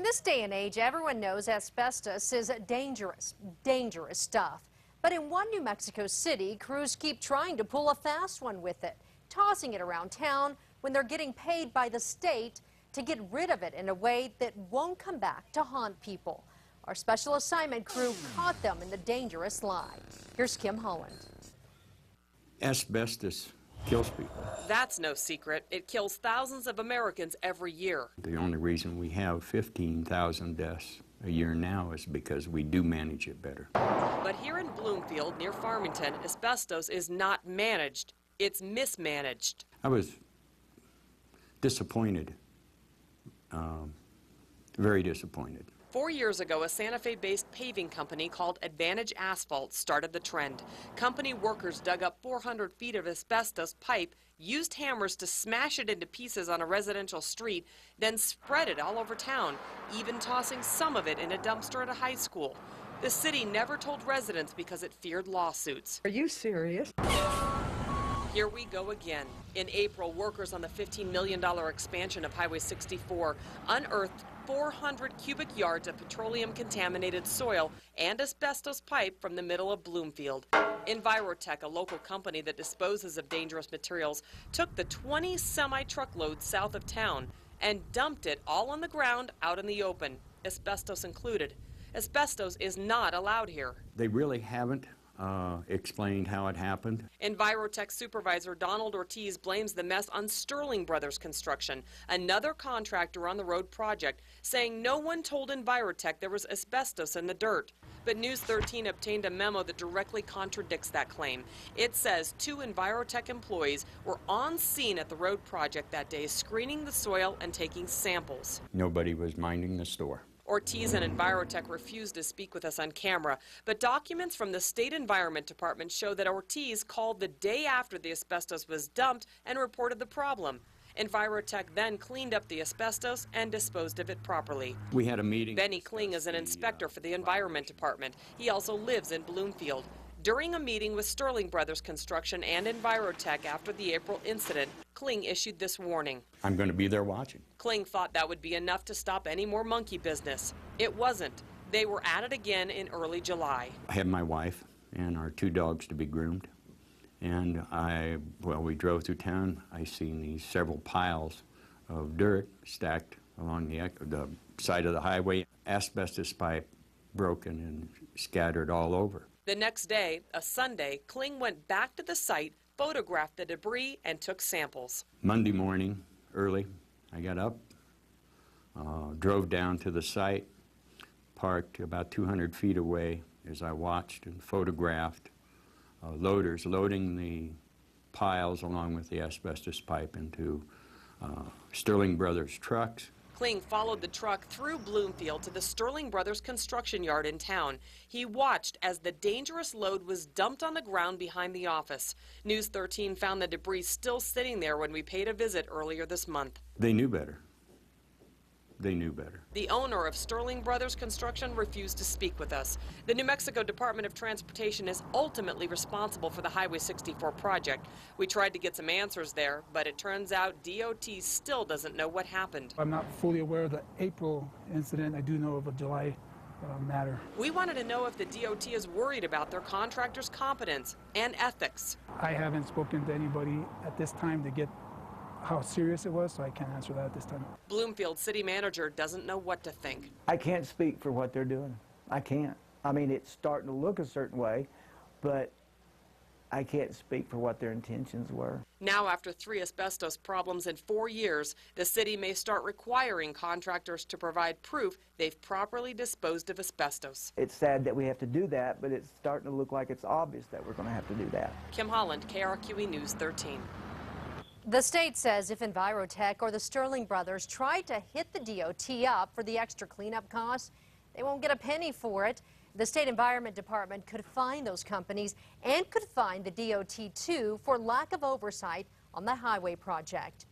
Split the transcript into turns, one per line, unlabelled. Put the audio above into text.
In this day and age, everyone knows asbestos is dangerous stuff. But in one New Mexico city, crews keep trying to pull a fast one with it, tossing it around town when they're getting paid by the state to get rid of it in a way that won't come back to haunt people. Our special assignment crew caught them in the dangerous lie. Here's Kim Holland.
Asbestos kills people.
That's no secret. It kills thousands of Americans every year.
The only reason we have 15,000 deaths a year now is because we do manage it better.
But here in Bloomfield, near Farmington, asbestos is not managed. It's mismanaged.
I was disappointed, very disappointed.
4 years ago, a Santa Fe-based paving company called Advantage Asphalt started the trend. Company workers dug up 400 feet of asbestos pipe, used hammers to smash it into pieces on a residential street, then spread it all over town, even tossing some of it in a dumpster at a high school. The city never told residents because it feared lawsuits.
Are you serious?
Here we go again. In April, workers on the $15 million expansion of Highway 64 unearthed 400 cubic yards of petroleum-contaminated soil and asbestos pipe from the middle of Bloomfield. Envirotech, a local company that disposes of dangerous materials, took the 20 semi-truckloads south of town and dumped it all on the ground out in the open, asbestos included. Asbestos is not allowed here.
They really haven't explained how it happened.
Envirotech supervisor Donald Ortiz blames the mess on Sterling Brothers Construction, another contractor on the road project, saying no one told Envirotech there was asbestos in the dirt. But News 13 obtained a memo that directly contradicts that claim. It says 2 Envirotech employees were on scene at the road project that day, screening the soil and taking samples.
Nobody was minding the store.
Ortiz and Envirotech refused to speak with us on camera, but documents from the State Environment Department show that Ortiz called the day after the asbestos was dumped and reported the problem. Envirotech then cleaned up the asbestos and disposed of it properly.
We had a meeting.
Benny Kling is an inspector for the Environment Department. He also lives in Bloomfield. During a meeting with Sterling Brothers Construction and Envirotech after the April incident, Kling issued this warning.
I'm going to be there watching.
Kling thought that would be enough to stop any more monkey business. It wasn't. They were at it again in early July.
I had my wife and our 2 dogs to be groomed. And we drove through town. I seen these several piles of dirt stacked along the side of the highway. Asbestos pipe broken and scattered all over.
The next day, a Sunday, Kling went back to the site, photographed the debris, and took samples.
Monday morning, early, I got up, drove down to the site, parked about 200 feet away as I watched and photographed loaders loading the piles along with the asbestos pipe into Sterling Brothers trucks.
Kling followed the truck through Bloomfield to the Sterling Brothers construction yard in town. He watched as the dangerous load was dumped on the ground behind the office. News 13 found the debris still sitting there when we paid a visit earlier this month.
They knew better. They knew better.
The owner of Sterling Brothers Construction refused to speak with us. The New Mexico Department of Transportation is ultimately responsible for the Highway 64 project. We tried to get some answers there, but it turns out DOT still doesn't know what happened.
I'm not fully aware of the April incident. I do know of a July matter.
We wanted to know if the DOT is worried about their contractors' competence and ethics.
I haven't spoken to anybody at this time to get how serious it was, so I can't answer that at this time.
Bloomfield city manager doesn't know what to think.
I can't speak for what they're doing. I can't. I mean, it's starting to look a certain way, but I can't speak for what their intentions were.
Now, after 3 asbestos problems in 4 years, the city may start requiring contractors to provide proof they've properly disposed of asbestos.
It's sad that we have to do that, but it's starting to look like it's obvious that we're going to have to do that.
Kim Holland, KRQE News 13.
The state says if Envirotech or the Sterling Brothers try to hit the DOT up for the extra cleanup costs, they won't get a penny for it. The State Environment Department could fine those companies and could fine the DOT too for lack of oversight on the highway project.